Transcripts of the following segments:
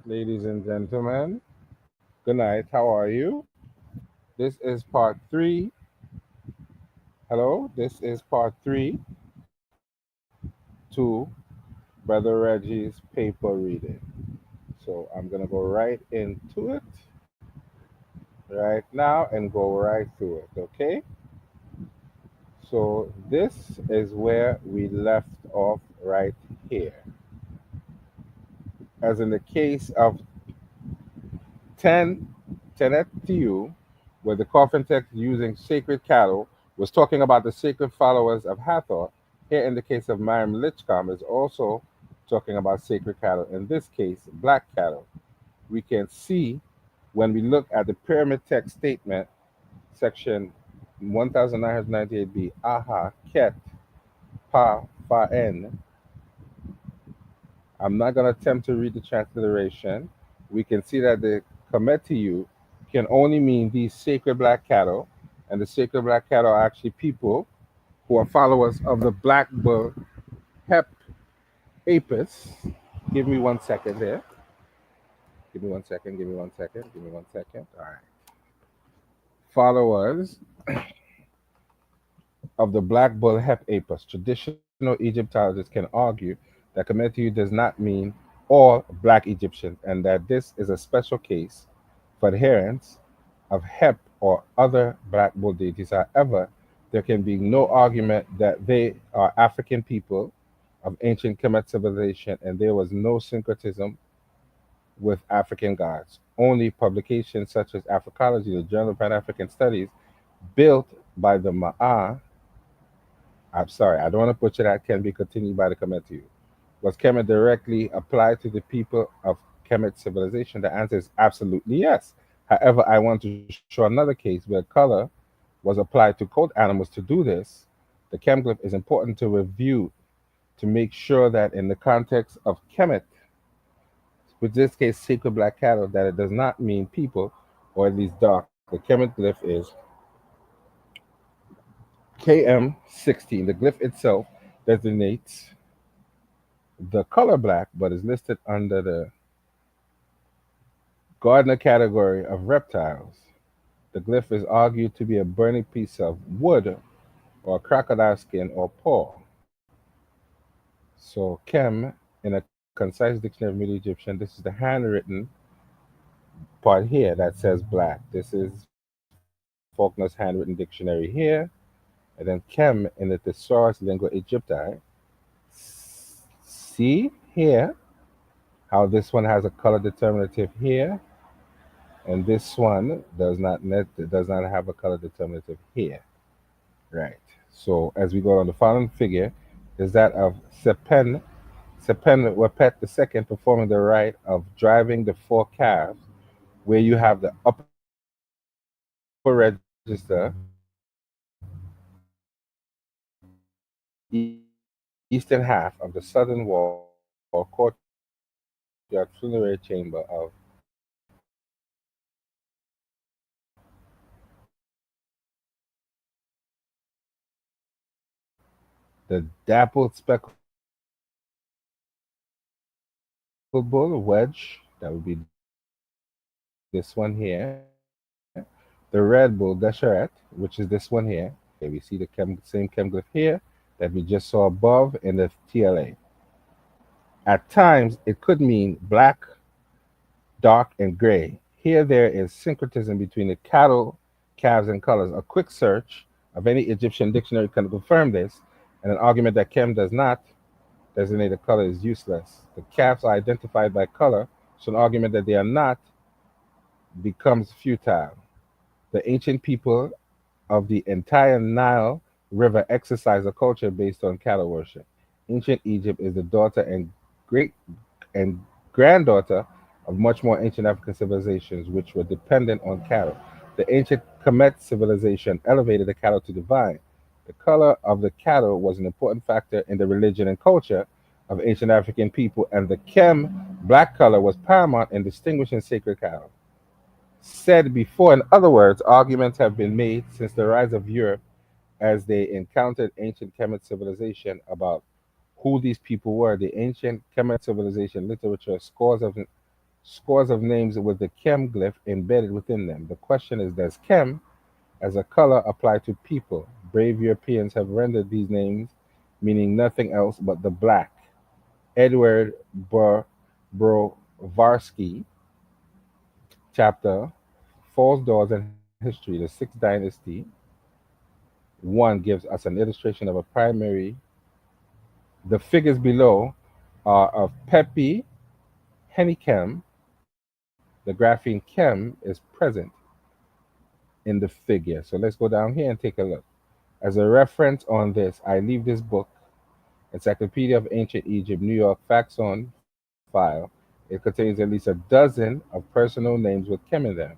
ladies and gentlemen. Good night. How are you? This is part three. Hello, this is part three to Brother Reggie's paper reading. So I'm going to go right into it right now and go right through it, okay? So this is where we left off right here. As in the case of 10 Tenetiu, where the coffin text using sacred cattle was talking about the sacred followers of Hathor. Here, in the case of Miriam Lichcom, is also talking about sacred cattle. In this case, black cattle. We can see when we look at the pyramid text statement, section 1998b, Aha, Ket, Pa, Fa, En. I'm not going to attempt to read the transliteration. We can see that the Kemetiu can only mean these sacred black cattle, and the sacred black cattle are actually people who are followers of the black bull Hep Apis. Give me 1 second there. Give me 1 second. Give me 1 second. Give me 1 second. All right. Followers of the black bull Hep Apis. Traditional Egyptologists can argue that Kemetiu does not mean all black Egyptians, and that this is a special case for adherents of Hep or other black bull deities. However, there can be no argument that they are African people of ancient Kemet civilization, and there was no syncretism with African gods. Only publications such as Africology, the Journal of Pan African Studies, built by the Ma'ah, I'm sorry, I don't want to butcher that, can be continued by the Kemetu. Was Kemet directly applied to the people of Kemet civilization? The answer is absolutely yes. However, I want to show another case where color was applied to cold animals. To do this, the Chemglyph is important to review to make sure that in the context of Kemet, with this case sacred black cattle, that it does not mean people, or at least dark. The Kemet glyph is KM16. The glyph itself designates the color black, but is listed under the Gardner category of reptiles. The glyph is argued to be a burning piece of wood or crocodile skin or paw. So, Kem, in a concise dictionary of Middle Egyptian, this is the handwritten part here that says black. This is Faulkner's handwritten dictionary here. And then Kem in the Thesaurus Lingua Egypti. See here how this one has a color determinative here, and this one does not have a color determinative here. Right. So as we go on, the following figure is that of Sepen Wapet II performing the rite of driving the four calves, where you have the upper register, eastern half of the southern wall courtyard funerary chamber of the dappled speckled bull wedge, that would be this one here. The red bull Gesheret, which is this one here. Okay, we see the same Chemglyph here that we just saw above in the TLA. At times, it could mean black, dark, and gray. Here, there is syncretism between the cattle, calves, and colors. A quick search of any Egyptian dictionary can confirm this, and an argument that Chem does not designate a color is useless. The calves are identified by color, so an argument that they are not becomes futile. The ancient people of the entire Nile River exercise a culture based on cattle worship. Ancient Egypt is the daughter and great and granddaughter of much more ancient African civilizations which were dependent on cattle. The ancient Kemet civilization elevated the cattle to divine. The color of the cattle was an important factor in the religion and culture of ancient African people, and the Kem black color was paramount in distinguishing sacred cattle. Said before, in other words, arguments have been made since the rise of Europe as they encountered ancient Kemet civilization about who these people were. The ancient Kemet civilization literature, scores of names with the Kem glyph embedded within them. The question is, does Kem as a color apply to people? Brave Europeans have rendered these names meaning nothing else but the black. Edward Brovarsky, chapter False Doors and History, the Sixth Dynasty, 1 gives us an illustration of a primary. The figures below are of Pepi Hennekem. The grapheme chem is present in the figure. So let's go down here and take a look. As a reference on this, I leave this book, Encyclopedia of Ancient Egypt, New York, Facts on File. It contains at least a dozen of personal names with chem in them.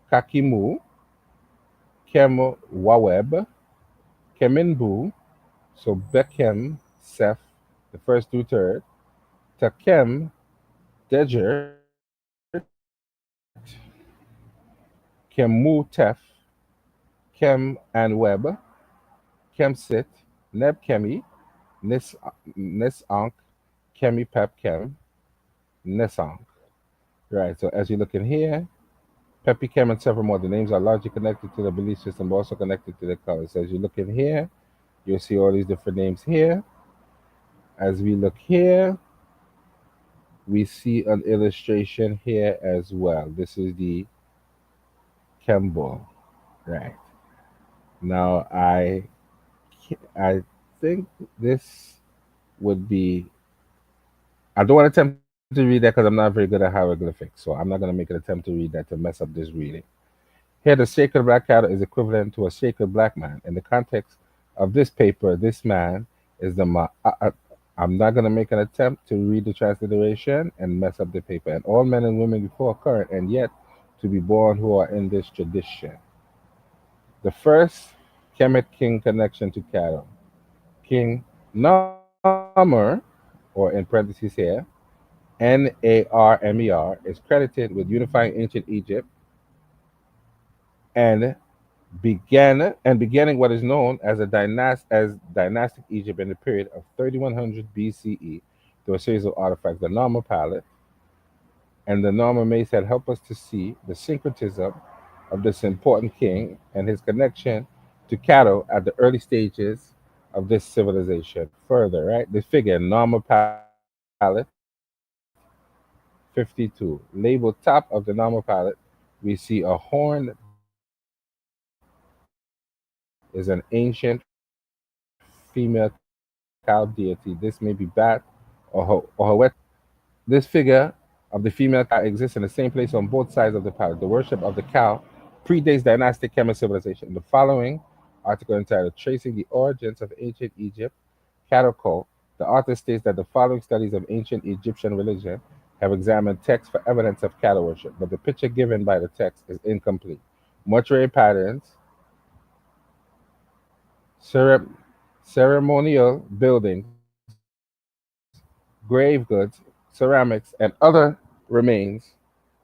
Kakimu, Kem Waweb, Keminbu, so Bekem, Seth, the first through third, Takem, Dejert, Kemu Tef, Kem and Web, Kemsit, Neb Kemi, Nis Nisank, Kemi Pep Kem, Nisank. Right, so as you look in here, Pepi Kem and several more, the names are largely connected to the belief system, but also connected to the colors. So as you look in here, you'll see all these different names here. As we look here, we see an illustration here as well. This is the Kemble. Right. Now I think this would be. I don't want to attempt to read that because I'm not very good at hieroglyphics, so I'm not going to make an attempt to read that to mess up this reading. Here, the sacred black cattle is equivalent to a sacred black man. In the context of this paper, this man is the I'm not going to make an attempt to read the transliteration and mess up the paper. And all men and women before current and yet to be born who are in this tradition. The first Kemet king connection to cattle. King Namer, or in parentheses here, Narmer, is credited with unifying ancient Egypt and beginning what is known as dynastic Egypt in the period of 3100 BCE through a series of artifacts. The Narmer palette and the Narmer mace had helped us to see the syncretism of this important king and his connection to cattle at the early stages of this civilization. Further, right, the figure Narmer palette 52. Labeled top of the Nama palette, we see a horn that is an ancient female cow deity. This may be Bat or Hawet. This figure of the female cow exists in the same place on both sides of the palette. The worship of the cow predates dynastic Kemet civilization. The following article entitled Tracing the Origins of Ancient Egypt Cattle Cult, the author states that the following studies of ancient Egyptian religion have examined texts for evidence of cattle worship, but the picture given by the text is incomplete. Mortuary patterns, cere- ceremonial buildings, grave goods, ceramics, and other remains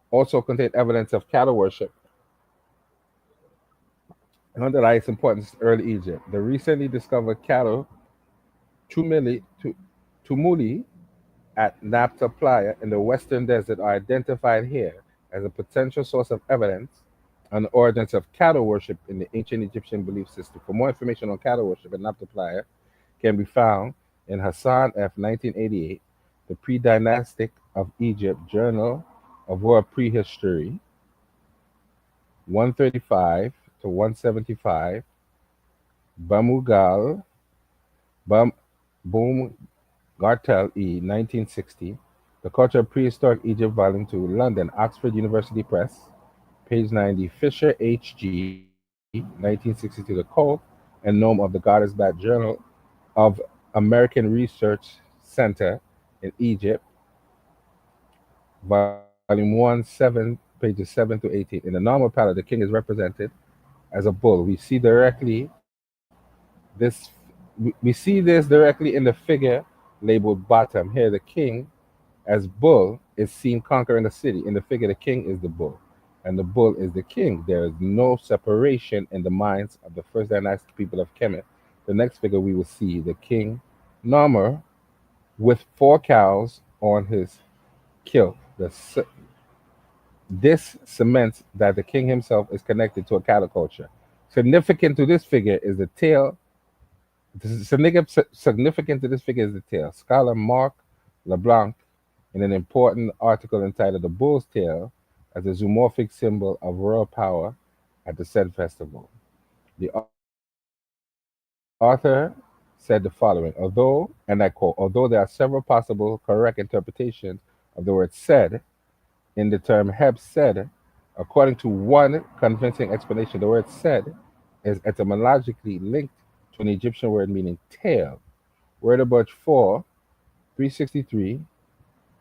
also contain evidence of cattle worship and underlie its importance in early Egypt. The recently discovered cattle tumuli, tumuli at Napta Playa in the western desert are identified here as a potential source of evidence on the origins of cattle worship in the ancient Egyptian belief system. For more information on cattle worship at Napta Playa can be found in Hassan F. 1988, The Pre-Dynastic of Egypt Journal of World Prehistory, 135 to 175, Bamugal, Bum, Boom Gartel E., 1960, The Culture of Prehistoric Egypt, Volume 2, London, Oxford University Press, page 90, Fisher H.G., 1962, The Cult and Gnome of the Goddess Bat Journal of American Research Center in Egypt, Volume 1, pages 7 to 18. In the normal palette, the king is represented as a bull. We see this this directly in the figure labeled bottom. Here the king as bull is seen conquering a city. In the figure, the king is the bull, and the bull is the king. There is no separation in the minds of the first dynastic people of Kemet. The next figure we will see the king Narmer with 4 cows on his killed. This cements that the king himself is connected to a cattle culture. Significant to this figure is the tail. Significant to this figure is the tail. Scholar Mark LeBlanc, in an important article entitled "The Bull's Tail as a Zoomorphic Symbol of Royal Power at the said festival," the author said the following: although, and I quote, although there are several possible correct interpretations of the word said in the term heb said, according to one convincing explanation, the word said is etymologically linked to an Egyptian word meaning tail. Word about 4, 363,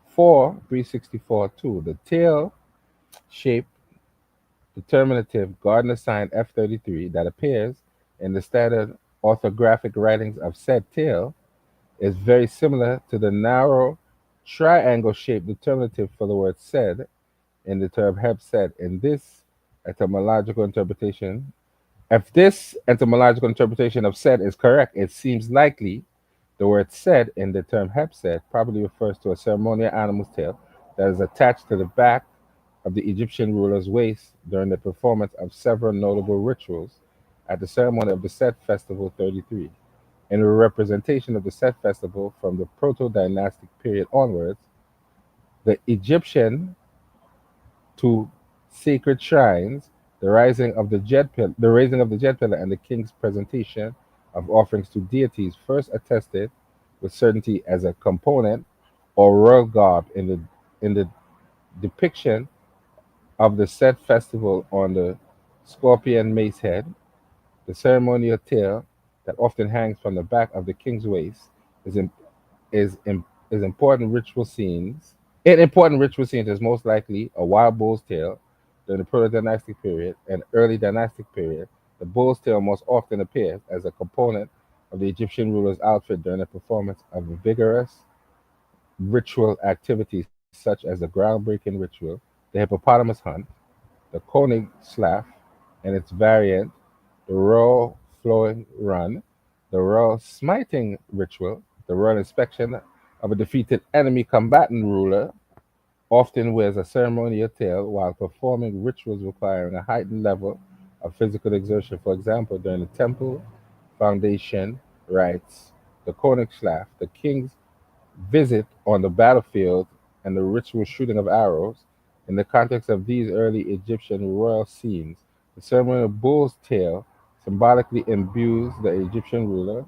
4, 364, 2. The tail shape determinative Gardner sign F33 that appears in the standard orthographic writings of said tail is very similar to the narrow triangle shaped determinative for the word said in the term heb said. In this etymological interpretation, if this etymological interpretation of said is correct, it seems likely the word said in the term heb said probably refers to a ceremonial animal's tail that is attached to the back of the Egyptian ruler's waist during the performance of several notable rituals at the ceremony of the Set Festival 33. In a representation of the Set Festival from the Proto Dynastic period onwards, the Egyptian to sacred shrines, the raising of the jet pillar, and the king's presentation of offerings to deities first attested with certainty as a component or royal garb in the depiction of the set festival on the scorpion mace head. The ceremonial tail that often hangs from the back of the king's waist is in, is important ritual scenes. In important ritual scenes is most likely a wild bull's tail during the proto-dynastic period and early dynastic period. The bull's tail most often appears as a component of the Egyptian ruler's outfit during the performance of vigorous ritual activities such as the groundbreaking ritual, the hippopotamus hunt, the Koenig Slav, and its variant, the royal flowing run, the royal smiting ritual, the royal inspection of a defeated enemy combatant ruler, often wears a ceremonial tail while performing rituals requiring a heightened level of physical exertion. For example, during the temple foundation rites, the Koenig Schlaf, the king's visit on the battlefield, and the ritual shooting of arrows. In the context of these early Egyptian royal scenes, the ceremonial bull's tail symbolically imbues the Egyptian ruler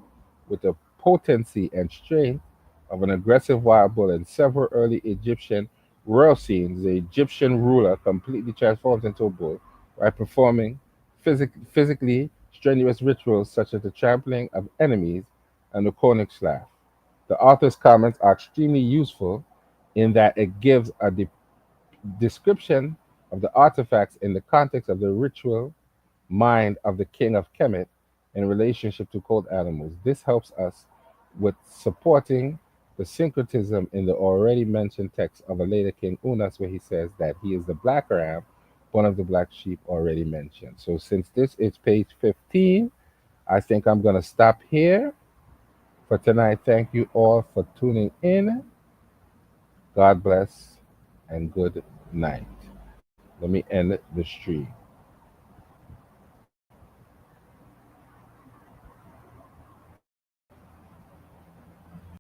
with the potency and strength of an aggressive wild bull. In several early Egyptian royal scenes, the Egyptian ruler completely transforms into a bull by performing physically strenuous rituals such as the trampling of enemies and the Koenig The author's comments are extremely useful in that it gives a description of the artifacts in the context of the ritual mind of the king of Kemet in relationship to cold animals. This helps us with supporting the syncretism in the already mentioned text of a later king Unas, where he says that he is the black ram, one of the black sheep already mentioned. So, since this is page 15, I think I'm going to stop here for tonight. Thank you all for tuning in. God bless and good night. Let me end the stream.